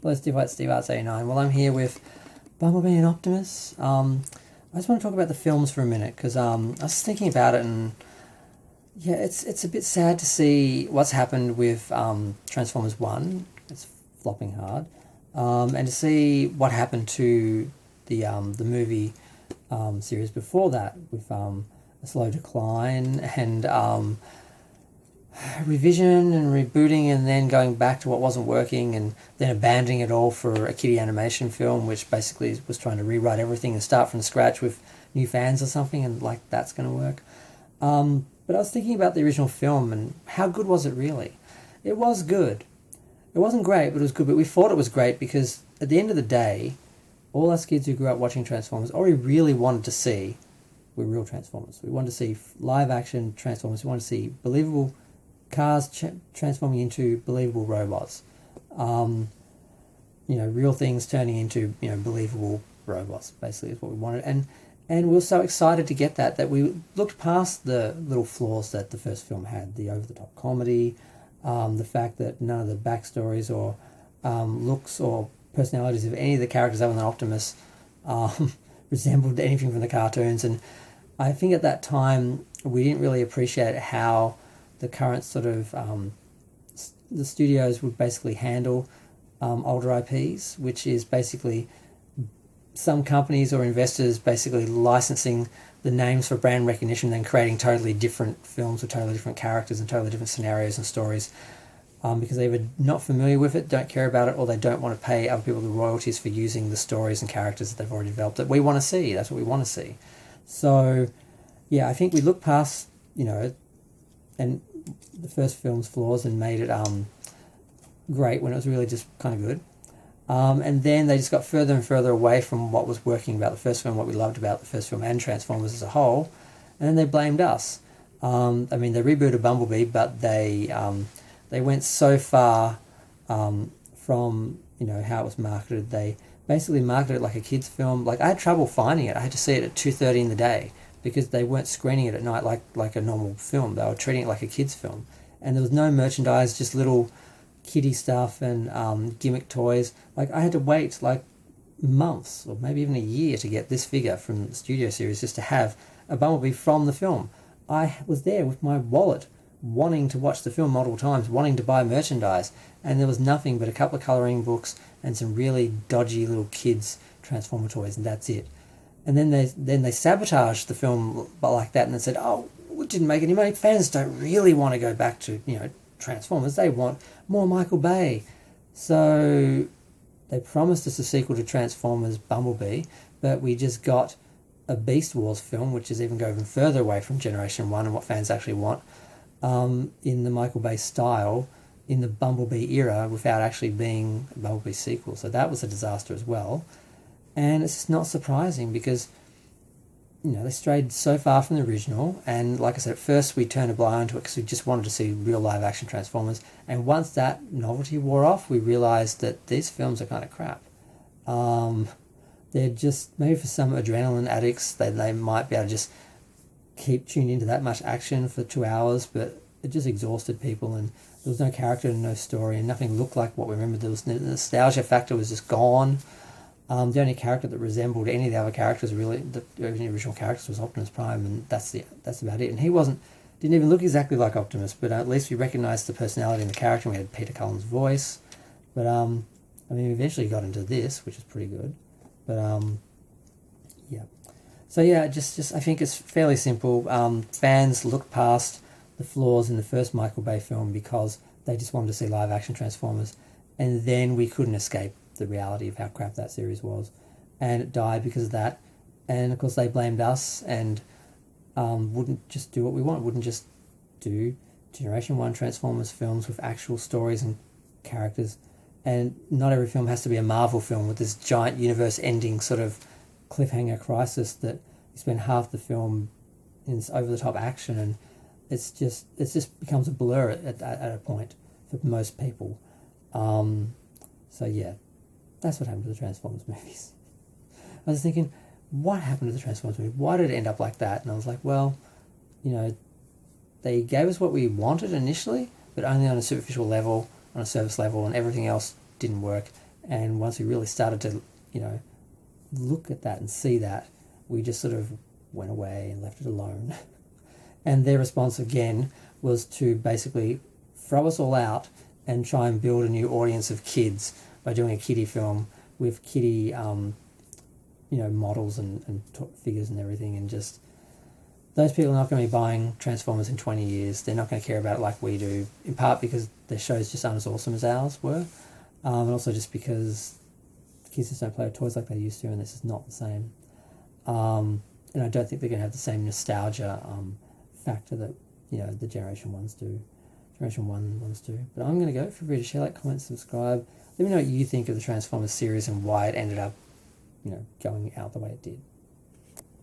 Hello, Steve White, Steve Arts 89. Well, I'm here with Bumblebee and Optimus. I just want to talk about the films for a minute because I was thinking about it, and yeah, it's a bit sad to see what's happened with Transformers 1. It's flopping hard. And to see what happened to the movie series before that with a slow decline and revision and rebooting, and then going back to what wasn't working, and then abandoning it all for a kiddie animation film, which basically was trying to rewrite everything and start from scratch with new fans or something, and like that's going to work. But I was thinking about the original film and how good was it really? It was good. It wasn't great, but it was good. But we thought it was great because at the end of the day, all us kids who grew up watching Transformers, all we really wanted to see were real Transformers. We wanted to see live action Transformers. We wanted to see believable cars transforming into believable robots. Real things turning into believable robots. Basically, is what we wanted, and we were so excited to get that we looked past the little flaws that the first film had, the over-the-top comedy, the fact that none of the backstories or looks or personalities of any of the characters other than Optimus resembled anything from the cartoons. And I think at that time we didn't really appreciate how the current sort of the studios would basically handle older IPs, which is basically some companies or investors basically licensing the names for brand recognition, then creating totally different films with totally different characters and totally different scenarios and stories, because they're either not familiar with it, don't care about it, or they don't want to pay other people the royalties for using the stories and characters that they've already developed that we want to see. That's what we want to see. So, yeah, I think we looked past, and the first film's flaws and made it great when it was really just kind of good. And then they just got further and further away from what was working about the first film, what we loved about the first film and Transformers as a whole, and then they blamed us. They rebooted Bumblebee, but they went so far from how it was marketed. They basically marketed it like a kids' film. Like, I had trouble finding it. I had to see it at 2:30 in the day because they weren't screening it at night like a normal film. They were treating it like a kids' film, and there was no merchandise, just little kiddie stuff and gimmick toys. Like, I had to wait like months or maybe even a year to get this figure from the Studio Series just to have a Bumblebee from the film. I was there with my wallet wanting to watch the film multiple times, wanting to buy merchandise, and there was nothing but a couple of colouring books and some really dodgy little kids Transformer toys, and that's it. And then they sabotaged the film like that, and then said, "Oh, it didn't make any money. Fans don't really want to go back to Transformers. They want more Michael Bay." So they promised us a sequel to Transformers Bumblebee, but we just got a Beast Wars film, which is even further away from Generation 1 and what fans actually want, in the Michael Bay style, in the Bumblebee era, without actually being a Bumblebee sequel. So that was a disaster as well. And it's not surprising because they strayed so far from the original, and like I said, at first we turned a blind eye to it because we just wanted to see real live action Transformers, and once that novelty wore off, we realised that these films are kind of crap. They're just, maybe for some adrenaline addicts, they might be able to just keep tuned into that much action for 2 hours, but it just exhausted people, and there was no character and no story, and nothing looked like what we remembered. The nostalgia factor was just gone. The only character that resembled any of the other characters, really, the original characters, was Optimus Prime, and that's about it. And he didn't even look exactly like Optimus, but at least we recognised the personality and the character, and we had Peter Cullen's voice. But, we eventually got into this, which is pretty good. But, yeah. So, yeah, just I think it's fairly simple. Fans looked past the flaws in the first Michael Bay film because they just wanted to see live-action Transformers, and then we couldn't escape the reality of how crap that series was, and it died because of that. And of course they blamed us and wouldn't just do what we want, wouldn't just do Generation 1 Transformers films with actual stories and characters. And not every film has to be a Marvel film with this giant universe ending sort of cliffhanger crisis that you spend half the film in over-the-top action, and it just becomes a blur at a point for most people. So yeah, that's what happened to the Transformers movies. I was thinking, what happened to the Transformers movie? Why did it end up like that? And I was like, well, they gave us what we wanted initially, but only on a superficial level, on a surface level, and everything else didn't work. And once we really started to, look at that and see that, we just sort of went away and left it alone. And their response again was to basically throw us all out and try and build a new audience of kids by doing a kiddie film with kiddie, models and figures and everything. And just, those people are not going to be buying Transformers in 20 years. They're not going to care about it like we do, in part because their shows just aren't as awesome as ours were, and also just because kids just don't play with toys like they used to, and this is not the same. And I don't think they're going to have the same nostalgia factor that the Generation 1 ones do. But I'm going to go. Feel free to share, like, comment, subscribe. Let me know what you think of the Transformers series and why it ended up, going out the way it did.